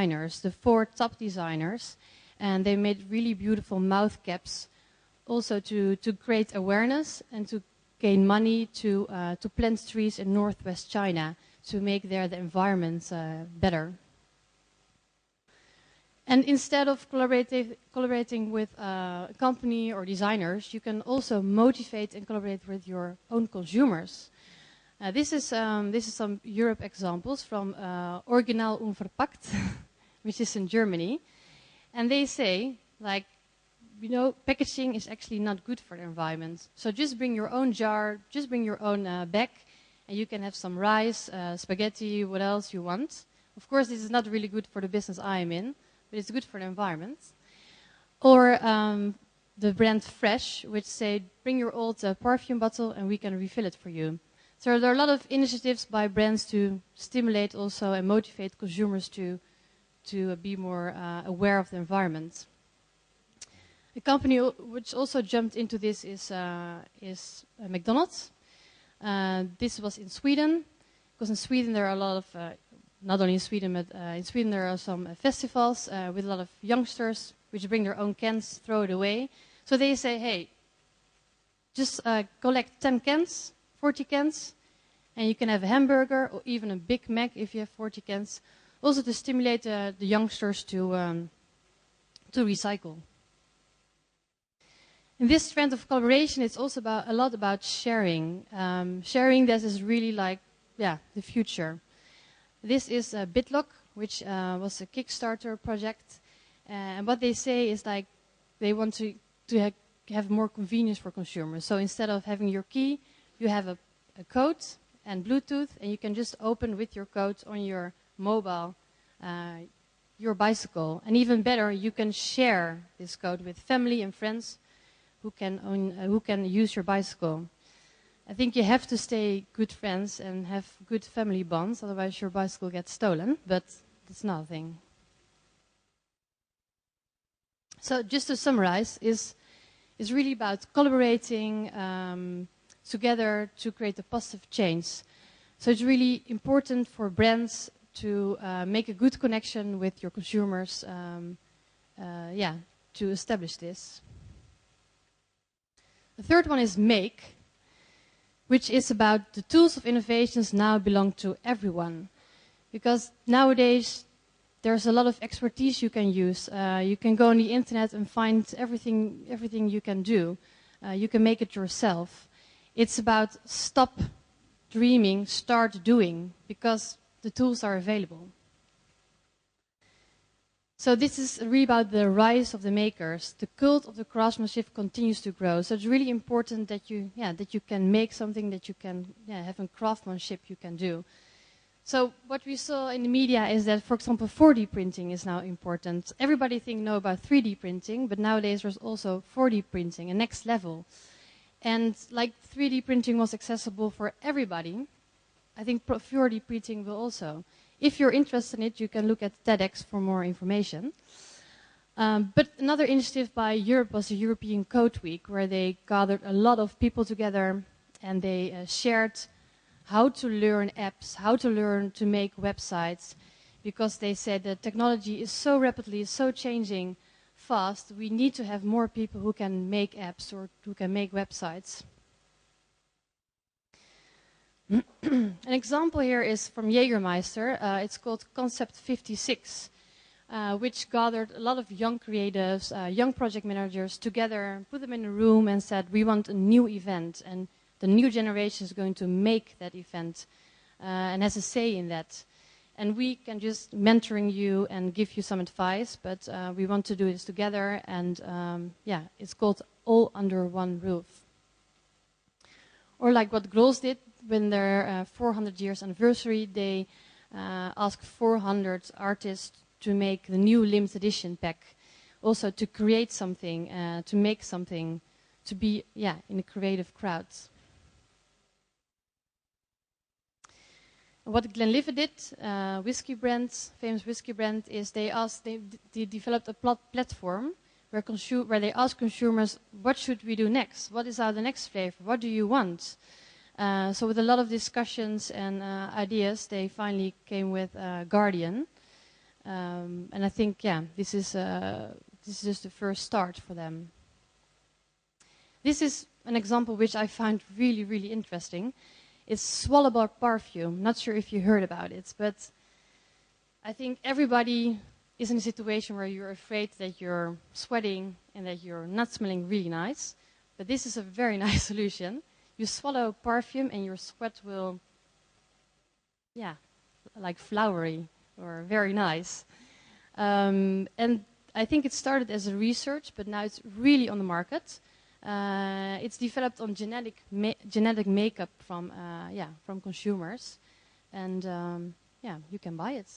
designers, the 4 top designers, and they made really beautiful mouth caps, also to create awareness and to gain money to plant trees in northwest China to make there the environment better. And instead of collaborating with a company or designers, you can also motivate and collaborate with your own consumers. This is some Europe examples from Original Unverpackt, which is in Germany. And they say, like, you know, packaging is actually not good for the environment. So just bring your own jar, just bring your own bag, and you can have some rice, spaghetti, what else you want. Of course, this is not really good for the business I am in, but it's good for the environment. Or the brand Fresh, which say, bring your old perfume bottle and we can refill it for you. So there are a lot of initiatives by brands to stimulate also and motivate consumers to be more aware of the environment. A company which also jumped into this is McDonald's. This was in Sweden, because in Sweden there are a lot of, not only in Sweden, but in Sweden there are some festivals with a lot of youngsters which bring their own cans, throw it away. So they say, hey, just collect 10 cans, 40 cans, and you can have a hamburger or even a Big Mac if you have 40 cans. Also to stimulate the youngsters to recycle. In this trend of collaboration, it's also a lot about sharing. Sharing that is really like, the future. This is BitLock, which was a Kickstarter project. And what they say is like they want to have more convenience for consumers. So instead of having your key, you have a code and Bluetooth, and you can just open with your code on your mobile your bicycle. And even better, you can share this code with family and friends who can use your bicycle. I think you have to stay good friends and have good family bonds, otherwise your bicycle gets stolen, but that's another thing. So just to summarize, is really about collaborating together to create a positive change. So it's really important for brands to make a good connection with your consumers, to establish this. The third one is make, which is about the tools of innovations now belong to everyone. Because nowadays, there's a lot of expertise you can use. You can go on the internet and find everything you can do. You can make it yourself. It's about stop dreaming, start doing, because the tools are available. So this is really about the rise of the makers. The cult of the craftsmanship continues to grow. So it's really important that you can make something, that you can have a craftsmanship you can do. So what we saw in the media is that, for example, 4D printing is now important. Everybody know about 3D printing, but nowadays there's also 4D printing, a next level. And like 3D printing was accessible for everybody, I think 4D printing will also. If you're interested in it, you can look at TEDx for more information. But another initiative by Europe was the European Code Week, where they gathered a lot of people together and they shared how to learn apps, how to learn to make websites, because they said that technology is so rapidly, so changing fast, we need to have more people who can make apps or who can make websites. An example here is from Jägermeister. It's called Concept 56, which gathered a lot of young creatives, young project managers together, put them in a room and said, we want a new event, and the new generation is going to make that event and has a say in that. And we can just mentoring you and give you some advice, but we want to do this together, and it's called All Under One Roof. Or like what Grols did, when their 400 years anniversary, they asked 400 artists to make the new limited edition pack, also to create something, to make something, to be in a creative crowd. What Glenlivet did, whiskey brand, famous whiskey brand, is they developed a platform where they ask consumers, what should we do next? What is the next flavor? What do you want? So with a lot of discussions and ideas, they finally came with Guardian, And I think, yeah, this is just the first start for them. This is an example which I find really, really interesting. It's swallowable perfume. Not sure if you heard about it, but I think everybody is in a situation where you're afraid that you're sweating and that you're not smelling really nice. But this is a very nice solution. You swallow perfume and your sweat will, yeah, like flowery or very nice. And I think it started as a research, but now it's really on the market. It's developed on genetic makeup from consumers, and you can buy it.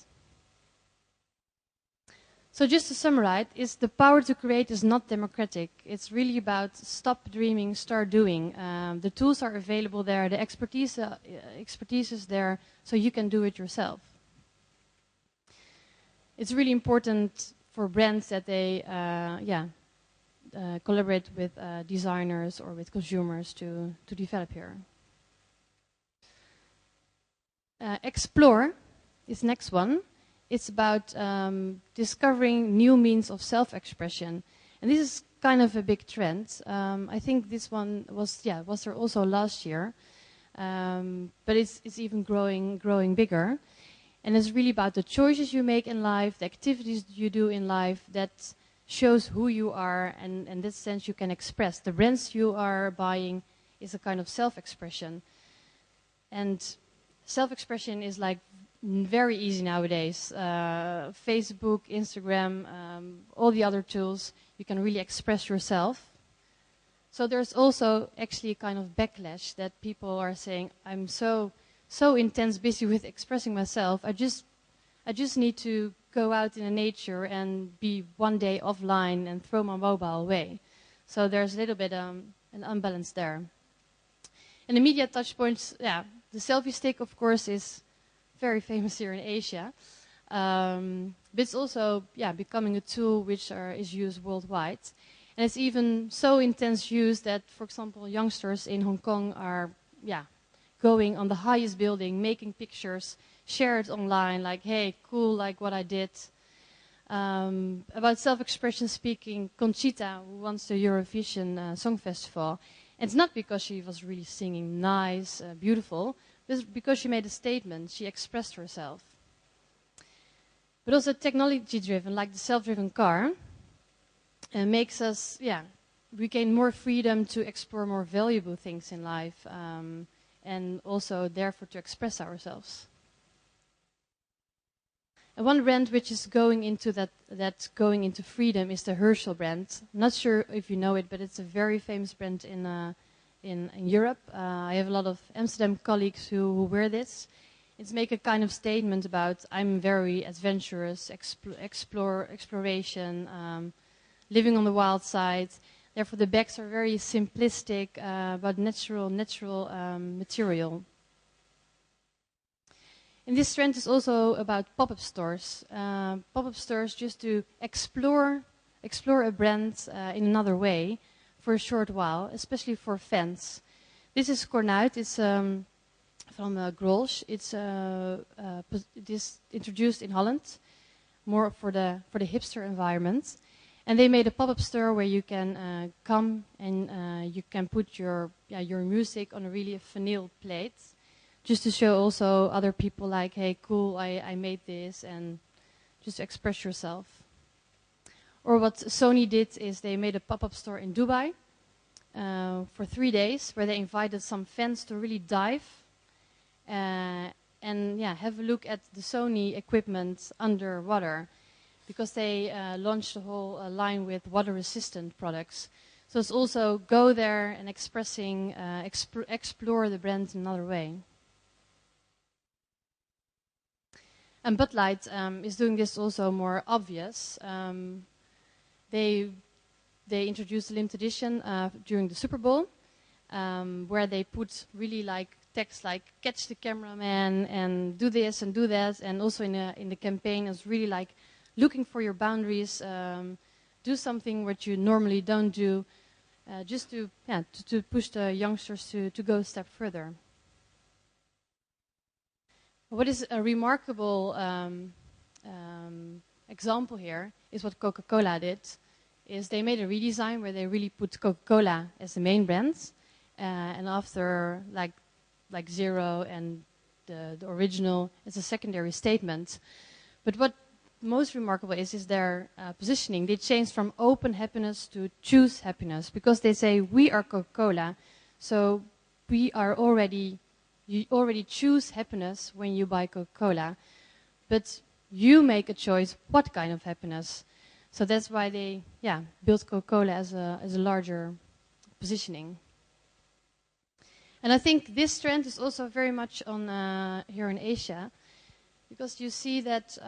So just to summarize, the power to create is not democratic. It's really about stop dreaming, start doing. The tools are available there, the expertise is there, so you can do it yourself. It's really important for brands that they collaborate with designers or with consumers to develop here. Explore is the next one. It's about discovering new means of self-expression. And this is kind of a big trend. I think this one was there also last year. But it's even growing bigger. And it's really about the choices you make in life, the activities you do in life that shows who you are, and in this sense you can express. The brands you are buying is a kind of self-expression. And self-expression is like very easy nowadays. Facebook, Instagram, all the other tools, you can really express yourself. So there's also actually a kind of backlash that people are saying, I'm so intense busy with expressing myself. I just need to go out in the nature and be one day offline and throw my mobile away. So there's a little bit an unbalance there. And the media touchpoints, the selfie stick, of course, is very famous here in Asia. But it's also becoming a tool which is used worldwide. And it's even so intense use that, for example, youngsters in Hong Kong are going on the highest building, making pictures, share it online, like, hey, cool, like what I did. About self-expression speaking, Conchita, who won the Eurovision Song Festival, and it's not because she was really singing nice, beautiful, but because she made a statement, she expressed herself. But also technology-driven, like the self-driven car, makes us, we gain more freedom to explore more valuable things in life, and also therefore to express ourselves. And one brand which is going into going into freedom is the Herschel brand. I'm not sure if you know it, but it's a very famous brand in Europe. I have a lot of Amsterdam colleagues who wear this. It's make a kind of statement about I'm very adventurous, exploration, living on the wild side. Therefore, the bags are very simplistic, but natural material. And this trend is also about pop-up stores. Pop-up stores just to explore a brand in another way for a short while, especially for fans. This is Cornuit. It's from Grolsch. It's introduced in Holland, more for the hipster environment. And they made a pop-up store where you can come and you can put your music on a really vinyl plate, just to show also other people like, hey, cool, I made this, and just to express yourself. Or what Sony did is they made a pop-up store in Dubai for 3 days, where they invited some fans to really dive and have a look at the Sony equipment underwater, because they launched the whole line with water-resistant products. So it's also go there and explore the brand in another way. And Bud Light is doing this also more obvious. They introduced a limited edition during the Super Bowl, where they put really like text like catch the cameraman and do this and do that, and also in the campaign is really like looking for your boundaries, do something what you normally don't do, just to push the youngsters to go a step further. What is remarkable example here is what Coca-Cola did. Is they made a redesign where they really put Coca-Cola as the main brand, and after like Zero and the original as a secondary statement. But what most remarkable is their positioning. They changed from open happiness to choose happiness, because they say we are Coca-Cola, so you already choose happiness when you buy Coca-Cola, but you make a choice what kind of happiness. So that's why they built Coca-Cola as a larger positioning. And I think this trend is also very much on here in Asia, because you see that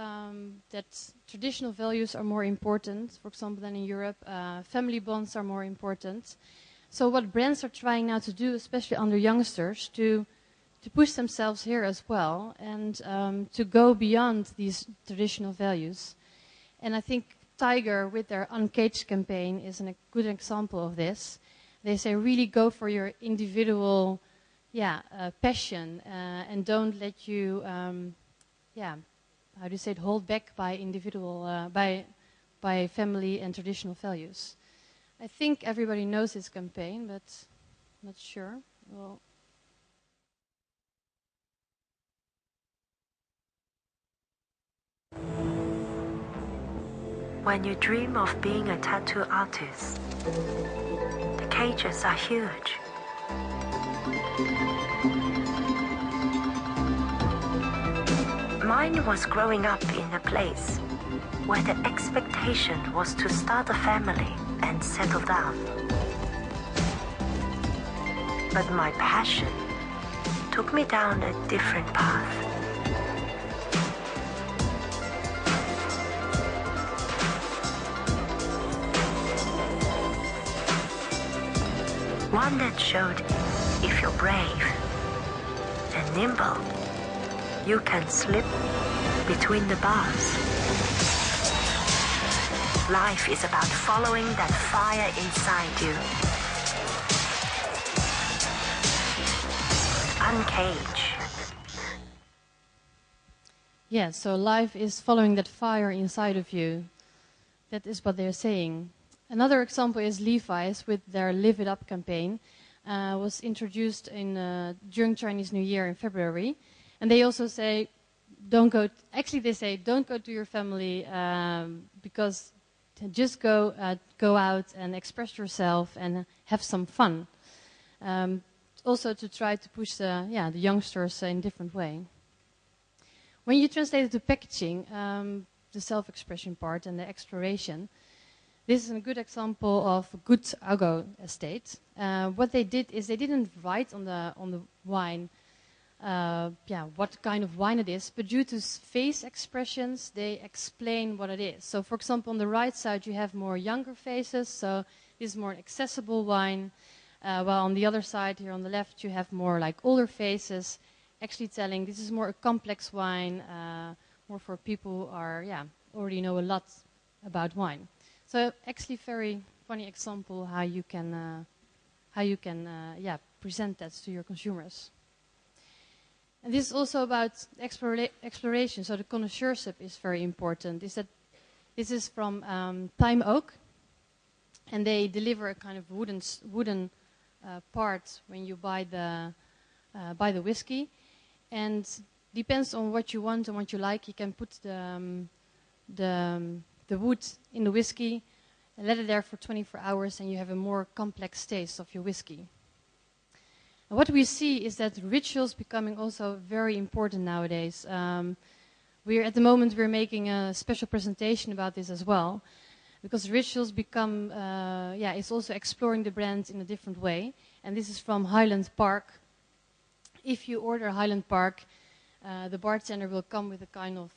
that traditional values are more important, for example, than in Europe. Family bonds are more important. So what brands are trying now to do, especially under youngsters, to push themselves here as well, and to go beyond these traditional values. And I think Tiger, with their Uncaged campaign, is a good example of this. They say really go for your individual passion, and don't let you how do you say it, hold back by individual by family and traditional values. I think everybody knows this campaign, but not sure. Well, when you dream of being a tattoo artist, the cages are huge. Mine was growing up in a place where the expectation was to start a family and settle down. But my passion took me down a different path. One that showed if you're brave and nimble, you can slip between the bars. Life is about following that fire inside you. Uncage. Yeah, so life is following that fire inside of you. That is what they're saying. Another example is Levi's with their Live It Up campaign. Was introduced during Chinese New Year in February. And they also say, don't go to your family, because just go out and express yourself and have some fun. Also to try to push the youngsters in a different way. When you translate it to packaging, the self-expression part and the exploration, this is a good example of a good agro estate. What they did is they didn't write on the wine what kind of wine it is, but due to face expressions, they explain what it is. So, for example, on the right side, you have more younger faces, so this is more accessible wine. While on the other side, here on the left, you have more like older faces, actually telling this is more a complex wine, more for people who are, already know a lot about wine. So, actually, very funny example how you can present that to your consumers. And this is also about exploration. So the connoisseurship is very important. This is from Time Oak, and they deliver a kind of wooden part when you buy the whiskey, and depends on what you want and what you like. You can put the wood in the whiskey, and let it there for 24 hours, and you have a more complex taste of your whiskey. And what we see is that rituals becoming also very important nowadays. At the moment we're making a special presentation about this as well, because rituals become, it's also exploring the brand in a different way. And this is from Highland Park. If you order Highland Park, the bartender will come with a kind of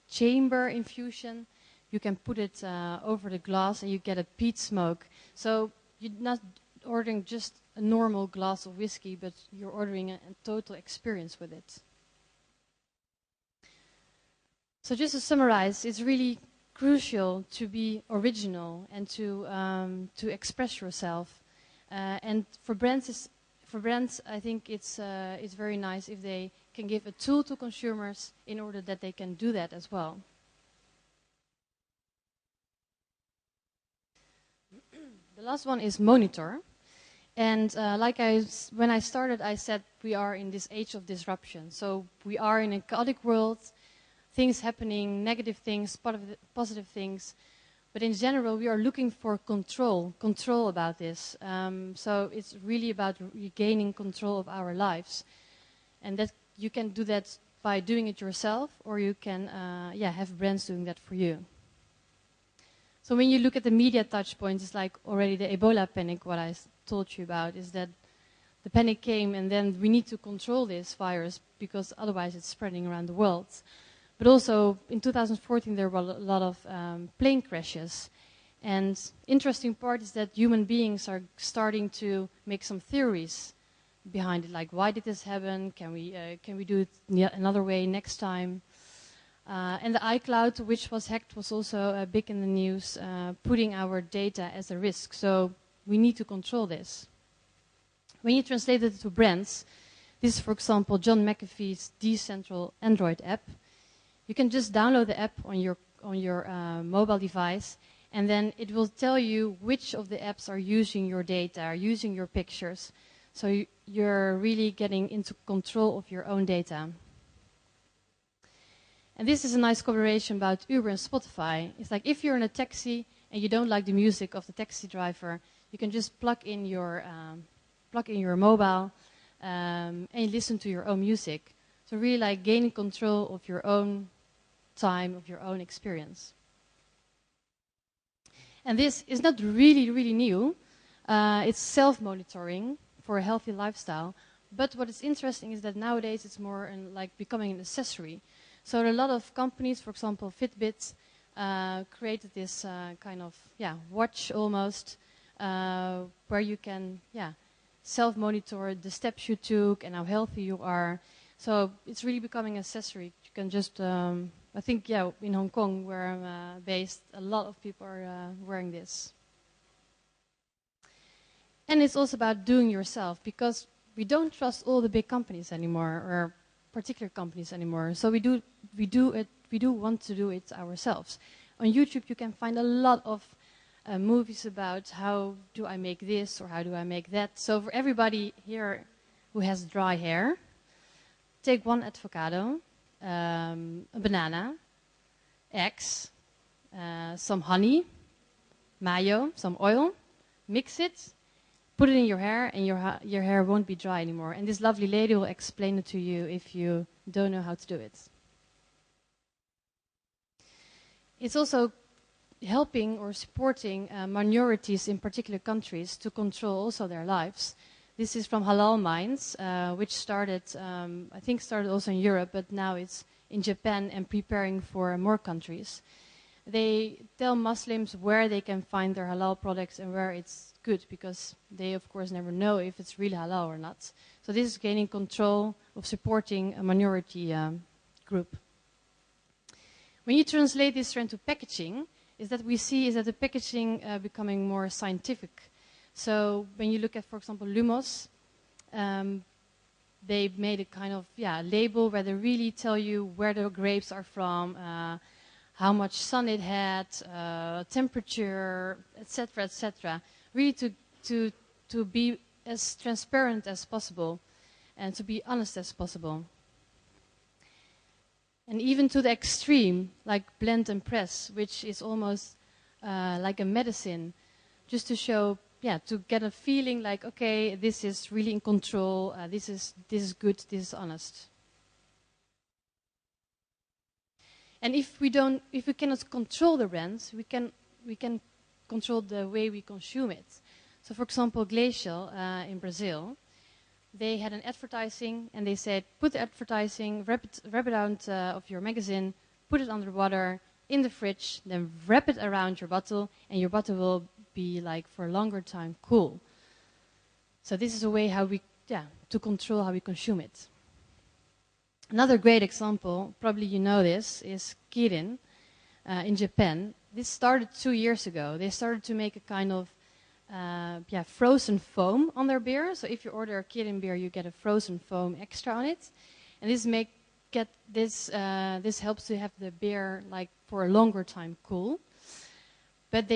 chamber infusion. You can put it over the glass and you get a peat smoke. So you're not ordering just a normal glass of whiskey, but you're ordering a total experience with it. So just to summarize, it's really crucial to be original and to express yourself. And for brands, I think it's very nice if they can give a tool to consumers in order that they can do that as well. The last one is monitor. And when I started, I said we are in this age of disruption. So we are in a chaotic world, things happening, negative things, positive things. But in general, we are looking for control about this. So it's really about regaining control of our lives. And that you can do that by doing it yourself, or you can have brands doing that for you. So when you look at the media touch points, it's like already the Ebola panic, what I told you about, is that the panic came and then we need to control this virus because otherwise it's spreading around the world. But also in 2014 there were a lot of plane crashes. And interesting part is that human beings are starting to make some theories behind it, like why did this happen? Can we do it another way next time? And the iCloud, which was hacked, was also big in the news, putting our data as a risk. So we need to control this. When you translate it to brands, this is, for example, John McAfee's Decentral Android app. You can just download the app on your mobile device, and then it will tell you which of the apps are using your data, are using your pictures. So you're really getting into control of your own data. And this is a nice collaboration about Uber and Spotify. It's like if you're in a taxi and you don't like the music of the taxi driver, you can just plug in your mobile and you listen to your own music. So really like gaining control of your own time, of your own experience. And this is not really, really new. It's self-monitoring for a healthy lifestyle. But what is interesting is that nowadays it's more like becoming an accessory. So a lot of companies, for example, Fitbit, created this kind of watch almost, where you can self-monitor the steps you took and how healthy you are. So it's really becoming an accessory. You can just, I think, in Hong Kong, where I'm based, a lot of people are wearing this. And it's also about doing yourself, because we don't trust all the big companies anymore, or particular companies anymore. So we do want to do it ourselves. On YouTube, you can find a lot of movies about how do I make this or how do I make that. So for everybody here who has dry hair, take one avocado, a banana, eggs, some honey, mayo, some oil, mix it, put it in your hair, and your hair won't be dry anymore. And this lovely lady will explain it to you if you don't know how to do it. It's also helping or supporting minorities in particular countries to control also their lives. This is from Halal Minds, which started also in Europe, but now it's in Japan and preparing for more countries. They tell Muslims where they can find their halal products and where it's good, because they, of course, never know if it's really halal or not. So this is gaining control of supporting a minority group. When you translate this into packaging, is that the packaging becoming more scientific. So when you look at, for example, Lumos, they made a kind of label where they really tell you where the grapes are from, how much sun it had, temperature, etc., etc. Really to be as transparent as possible and to be honest as possible. And even to the extreme, like blend and press, which is almost like a medicine, just to show, to get a feeling like, okay, this is really in control, this is good, this is honest. And if we cannot control the brands, we can control the way we consume it. So, for example, Glacial in Brazil, they had an advertising, and they said, put the advertising, wrap it out of your magazine, put it under water, in the fridge, then wrap it around your bottle, and your bottle will be, like, for a longer time, cool. So this is a way to control how we consume it. Another great example, probably you know this, is Kirin in Japan. This started 2 years ago. They started to make a kind of frozen foam on their beer. So if you order a Kirin beer, you get a frozen foam extra on it. and this helps to have the beer like for a longer time cool. But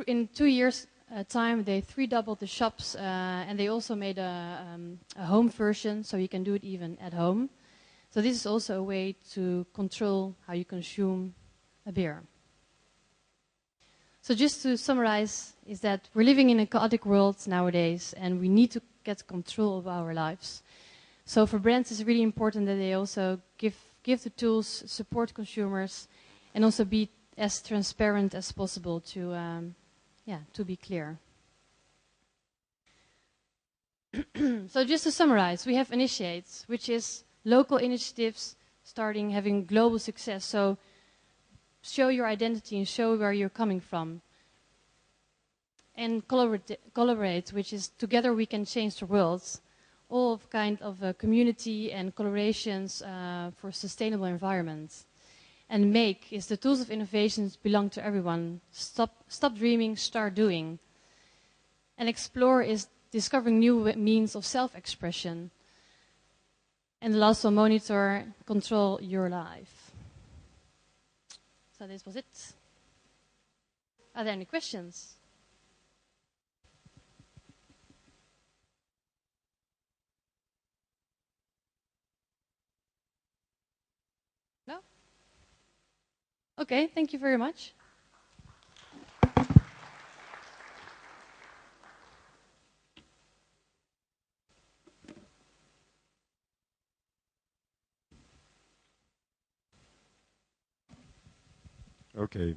in 2 years time they doubled the shops, and they also made a home version, so you can do it even at home. So this is also a way to control how you consume a beer. So just to summarize, is that we're living in a chaotic world nowadays, and we need to get control of our lives. So for brands, it's really important that they also give the tools, support consumers, and also be as transparent as possible to be clear. So just to summarize, we have initiates, which is local initiatives having global success. So show your identity and show where you're coming from. And collaborate, which is together we can change the world. All of kind of community and collaborations for sustainable environment. And make is the tools of innovations belong to everyone. Stop dreaming, start doing. And explore is discovering new means of self-expression. And the last one, monitor, control your life. So this was it. Are there any questions? No? Okay, thank you very much. Okay.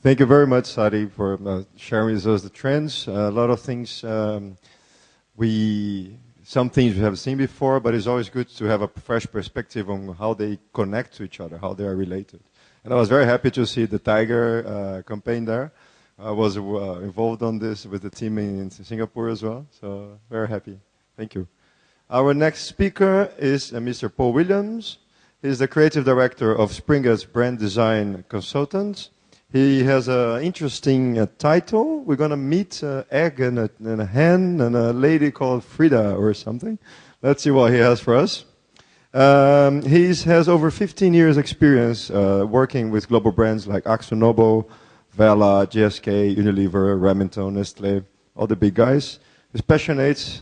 Thank you very much, Sadi, for sharing with us the trends. A lot of things, some things we have seen before, but it's always good to have a fresh perspective on how they connect to each other, how they are related. And I was very happy to see the Tiger campaign there. I was involved on this with the team in Singapore as well, so very happy. Thank you. Our next speaker is Mr. Paul Williams. He's the creative director of Springer's Brand Design Consultants. He has an interesting title. We're going to meet an egg and a hen and a lady called Frida or something. Let's see what he has for us. He has over 15 years experience working with global brands like AkzoNobel, Vela, GSK, Unilever, Remington, Nestlé, all the big guys. His passionates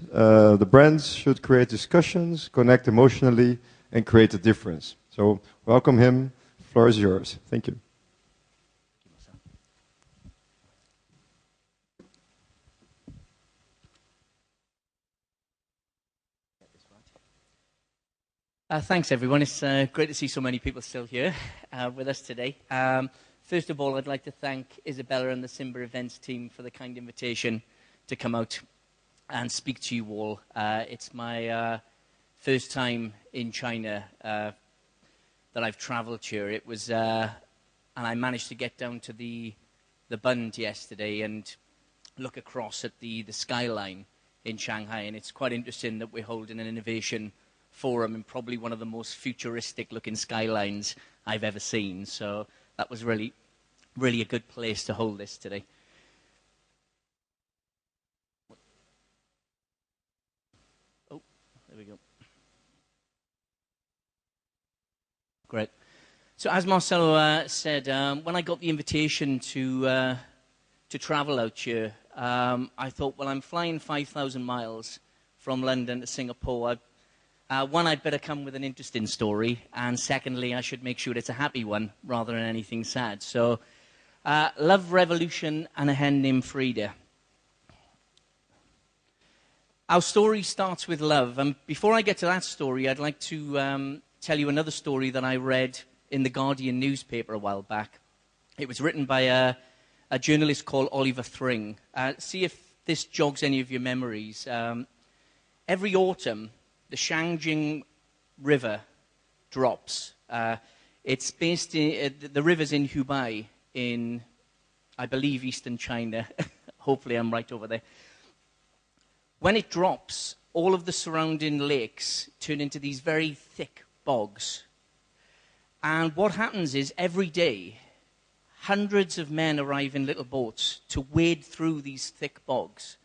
the brands should create discussions, connect emotionally, and create a difference. So welcome him. The floor is yours. Thank you. Thanks, everyone. It's great to see so many people still here with us today. First of all, I'd like to thank Isabella and the Simba Events team for the kind invitation to come out and speak to you all. It's my first time in China that I've traveled here. It was, and I managed to get down to the Bund yesterday and look across at the skyline in Shanghai. And it's quite interesting that we're holding an innovation forum in probably one of the most futuristic-looking skylines I've ever seen. So that was really, really a good place to hold this today. Oh, there we go. Great. So as Marcelo said, when I got the invitation to travel out here, I thought, well, I'm flying 5,000 miles from London to Singapore. One, I'd better come with an interesting story, and secondly, I should make sure it's a happy one rather than anything sad. So, love, revolution, and a hen named Frida. Our story starts with love, and before I get to that story, I'd like to tell you another story that I read in the Guardian newspaper a while back. It was written by a journalist called Oliver Thring. See if this jogs any of your memories. Every autumn, the Shangjing River drops. It's based in, the river's in Hubei in, I believe, eastern China. Hopefully I'm right over there. When it drops, all of the surrounding lakes turn into these very thick bogs. And what happens is every day, hundreds of men arrive in little boats to wade through these thick bogs.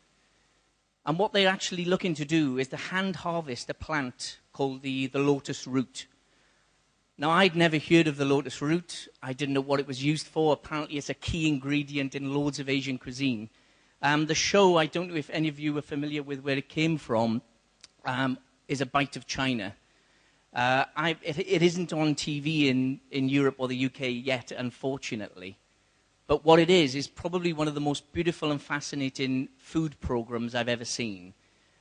And what they're actually looking to do is to hand harvest a plant called the lotus root. Now, I'd never heard of the lotus root. I didn't know what it was used for. Apparently, it's a key ingredient in loads of Asian cuisine. The show, I don't know if any of you are familiar with where it came from, is A Bite of China. It isn't on TV in Europe or the UK yet, unfortunately. But what it is probably one of the most beautiful and fascinating food programs I've ever seen.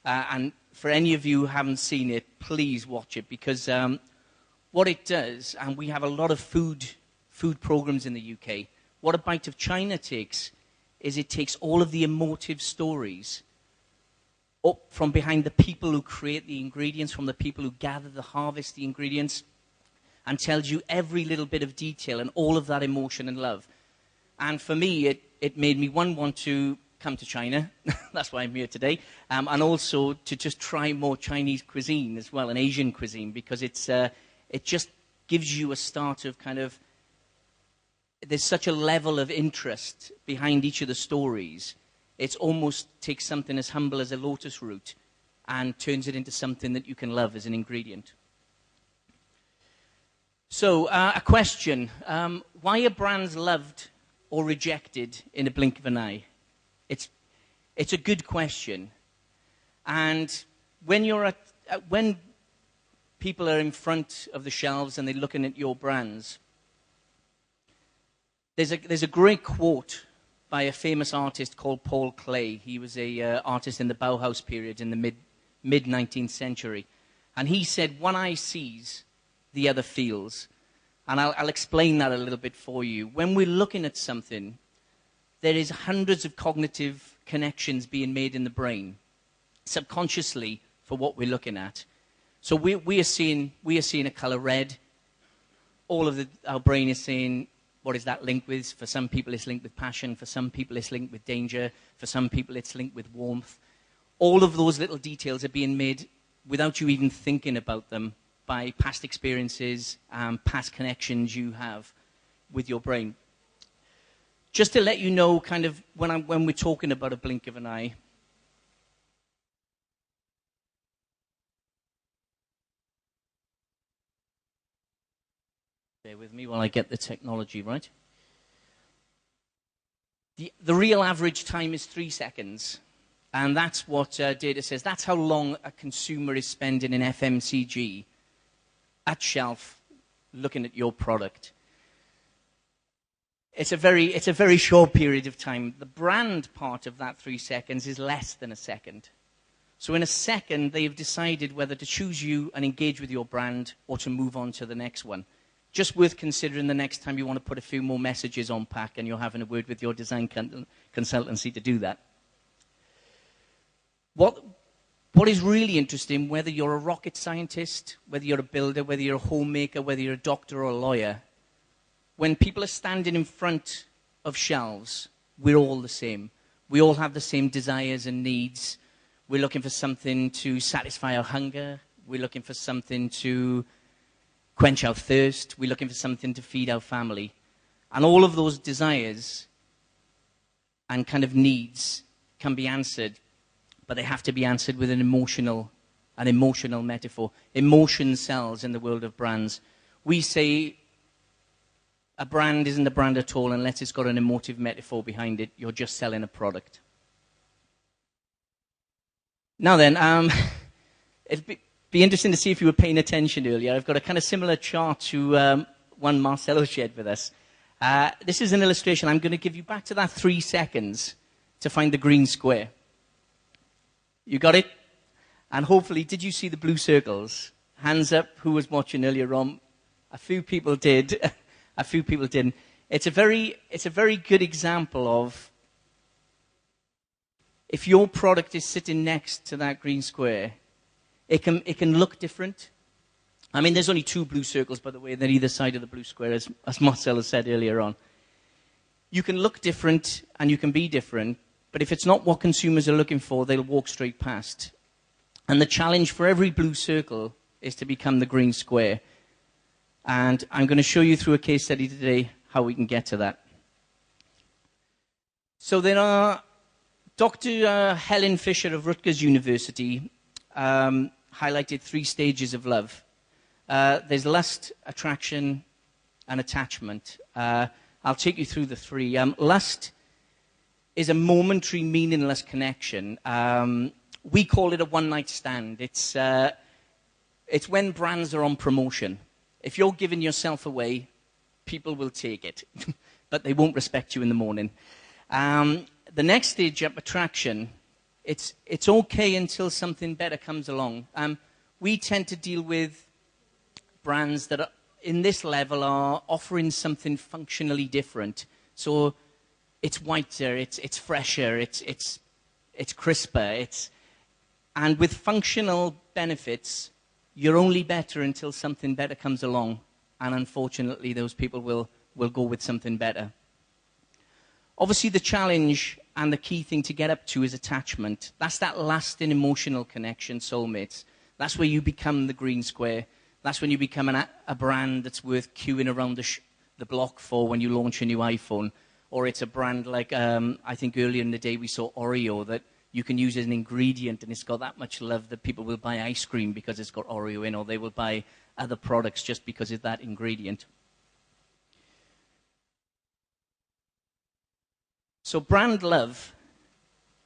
And for any of you who haven't seen it, please watch it, because what it does, and we have a lot of food programs in the UK, what A Bite of China takes is it takes all of the emotive stories up from behind the people who create the ingredients, from the people who gather the harvest the ingredients, and tells you every little bit of detail and all of that emotion and love. And for me, it made me, want to come to China. That's why I'm here today. And also to just try more Chinese cuisine as well, and Asian cuisine, because it just gives you a start of kind of, there's such a level of interest behind each of the stories. It almost takes something as humble as a lotus root and turns it into something that you can love as an ingredient. So, a question. Why are brands loved or rejected in a blink of an eye? It's a good question. And when people are in front of the shelves and they're looking at your brands, there's a great quote by a famous artist called Paul Klee. He was a artist in the Bauhaus period in the mid-19th century. And he said, "One eye sees, the other feels." And I'll explain that a little bit for you. When we're looking at something, there is hundreds of cognitive connections being made in the brain, subconsciously, for what we're looking at. So we are seeing a color red. Our brain is saying, what is that linked with? For some people, it's linked with passion. For some people, it's linked with danger. For some people, it's linked with warmth. All of those little details are being made without you even thinking about them by past experiences, past connections you have with your brain. Just to let you know, kind of, when we're talking about a blink of an eye, bear with me while I get the technology right. The real average time is 3 seconds. And that's what data says. That's how long a consumer is spending in FMCG at shelf looking at your product. It's a very short period of time. The brand part of that 3 seconds is less than a second. So in a second, they've decided whether to choose you and engage with your brand or to move on to the next one. Just worth considering the next time you want to put a few more messages on pack and you're having a word with your design consultancy to do that. What is really interesting, whether you're a rocket scientist, whether you're a builder, whether you're a homemaker, whether you're a doctor or a lawyer, when people are standing in front of shelves, we're all the same. We all have the same desires and needs. We're looking for something to satisfy our hunger. We're looking for something to quench our thirst. We're looking for something to feed our family. And all of those desires and kind of needs can be answered, but they have to be answered with an emotional metaphor. Emotion sells in the world of brands. We say a brand isn't a brand at all unless it's got an emotive metaphor behind it. You're just selling a product. Now then, it'd be interesting to see if you were paying attention earlier. I've got a kind of similar chart to one Marcelo shared with us. This is an illustration. I'm going to give you back to that 3 seconds to find the green square. You got it? And hopefully, did you see the blue circles? Hands up, who was watching earlier on? A few people did. A few people didn't. It's a very good example of, if your product is sitting next to that green square, it can look different. I mean, there's only 2 blue circles, by the way, on either side of the blue square, as Marcelo said earlier on. You can look different and you can be different, but if it's not what consumers are looking for, they'll walk straight past. And the challenge for every blue circle is to become the green square. And I'm going to show you through a case study today how we can get to that. So there are Dr. Helen Fisher of Rutgers University highlighted 3 stages of love. There's lust, attraction, and attachment. I'll take you through the three. Lust is a momentary, meaningless connection. We call it a one-night stand. It's when brands are on promotion. If you're giving yourself away, people will take it, but they won't respect you in the morning. The next stage up, attraction, it's okay until something better comes along. We tend to deal with brands that are, in this level, are offering something functionally different. So it's whiter, it's fresher, it's crisper, and with functional benefits, you're only better until something better comes along. And unfortunately, those people will go with something better. Obviously, the challenge and the key thing to get up to is attachment. That's that lasting emotional connection, soulmates. That's where you become the green square. That's when you become a brand that's worth queuing around the block for when you launch a new iPhone. Or it's a brand like, I think earlier in the day we saw Oreo, that you can use as an ingredient and it's got that much love that people will buy ice cream because it's got Oreo in, or they will buy other products just because of that ingredient. So brand love,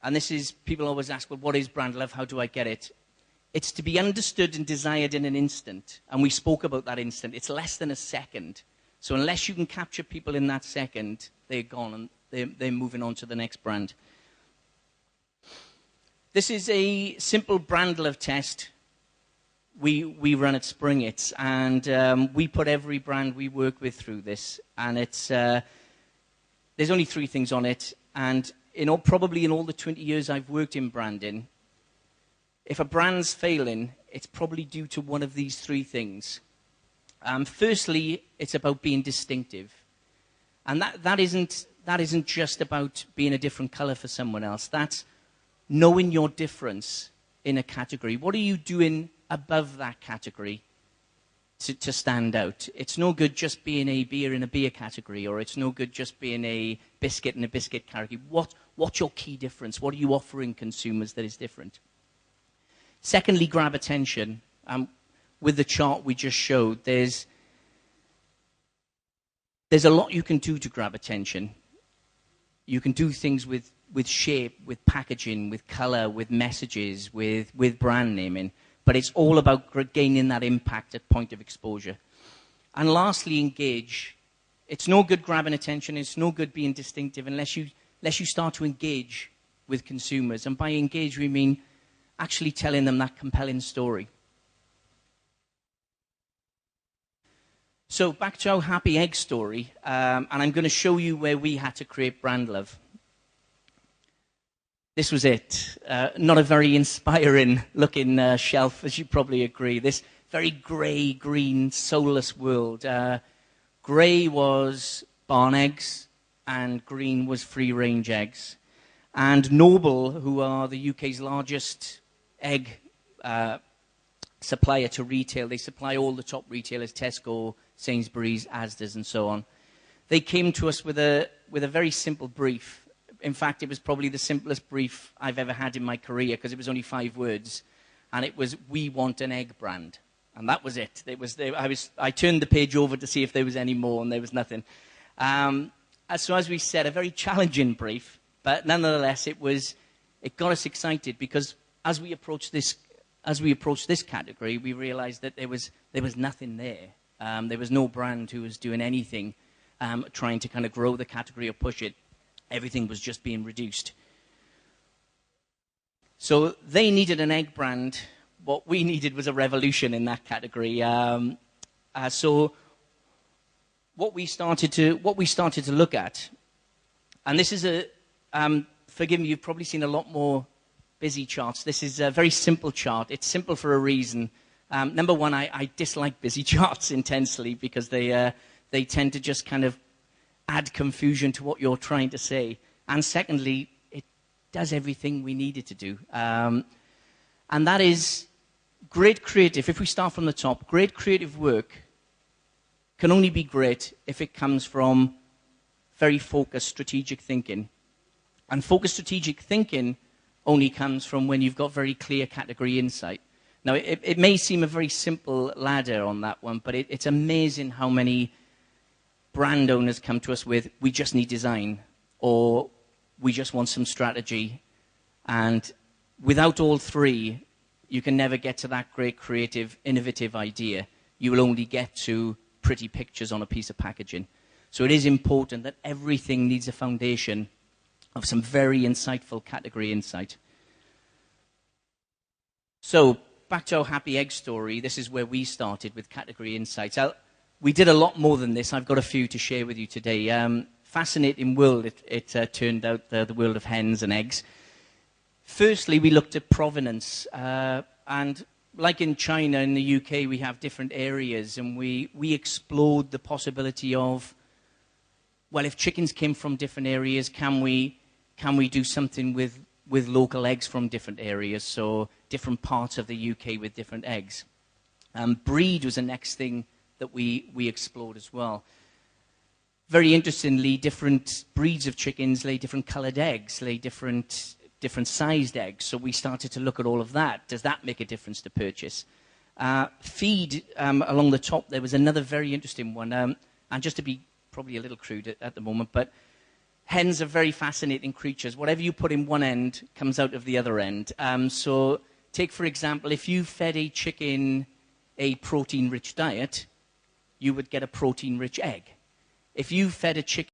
and this is, people always ask, well, what is brand love? How do I get it? It's to be understood and desired in an instant. And we spoke about that instant. It's less than a second. So unless you can capture people in that second, they're gone and they're moving on to the next brand. This is a simple brand love test we run at Springits, and we put every brand we work with through this. And it's there's only 3 things on it, and probably in all the 20 years I've worked in branding, if a brand's failing, it's probably due to one of these 3 things. Firstly, it's about being distinctive, and that isn't just about being a different color for someone else. That's knowing your difference in a category. What are you doing above that category to stand out? It's no good just being a beer in a beer category, or it's no good just being a biscuit in a biscuit category. What's your key difference? What are you offering consumers that is different? Secondly, grab attention. With the chart we just showed, there's a lot you can do to grab attention. You can do things with shape, with packaging, with color, with messages, with brand naming. But it's all about gaining that impact at point of exposure. And lastly, engage. It's no good grabbing attention. It's no good being distinctive unless you start to engage with consumers. And by engage, we mean actually telling them that compelling story. So back to our happy egg story. And I'm going to show you where we had to create brand love. This was it. Not a very inspiring looking shelf, as you probably agree. This very grey, green, soulless world. Grey was barn eggs, and green was free-range eggs. And Noble, who are the UK's largest egg supplier to retail, they supply all the top retailers, Tesco, Sainsbury's, Asda's, and so on. They came to us with a very simple brief. In fact, it was probably the simplest brief I've ever had in my career, because it was only 5 words. And it was, we want an egg brand. And that was it. I turned the page over to see if there was any more, and there was nothing. So as we said, a very challenging brief, but nonetheless, it got us excited, because as we approached this category, we realized that there was nothing there. There was no brand who was doing anything trying to kind of grow the category or push it. Everything was just being reduced. So they needed an egg brand. What we needed was a revolution in that category. So what we started to look at, and this is forgive me, you've probably seen a lot more busy charts. This is a very simple chart. It's simple for a reason. Number one, I dislike busy charts intensely, because they tend to just kind of add confusion to what you're trying to say. And secondly, it does everything we need it to do. And that is great creative. If we start from the top, great creative work can only be great if it comes from very focused strategic thinking. And focused strategic thinking only comes from when you've got very clear category insight. Now, it may seem a very simple ladder on that one, but it's amazing how many brand owners come to us with, we just need design, or we just want some strategy. And without all three, you can never get to that great creative, innovative idea. You will only get to pretty pictures on a piece of packaging. So it is important that everything needs a foundation of some very insightful category insight. So back to our happy egg story. This is where we started with category insights. We did a lot more than this. I've got a few to share with you today. Fascinating world, it turned out, the world of hens and eggs. Firstly, we looked at provenance. And like in China, in the UK, we have different areas. And we explored the possibility of, well, if chickens came from different areas, can we do something with local eggs from different areas? So different parts of the UK with different eggs. Breed was the next thing that we explored as well. Very interestingly, different breeds of chickens lay different coloured eggs, lay different sized eggs. So we started to look at all of that. Does that make a difference to purchase? Feed, along the top, there was another very interesting one. And just to be probably a little crude at the moment, but hens are very fascinating creatures. Whatever you put in one end comes out of the other end. So take, for example, if you fed a chicken a protein-rich diet, you would get a protein-rich egg. If you fed a chicken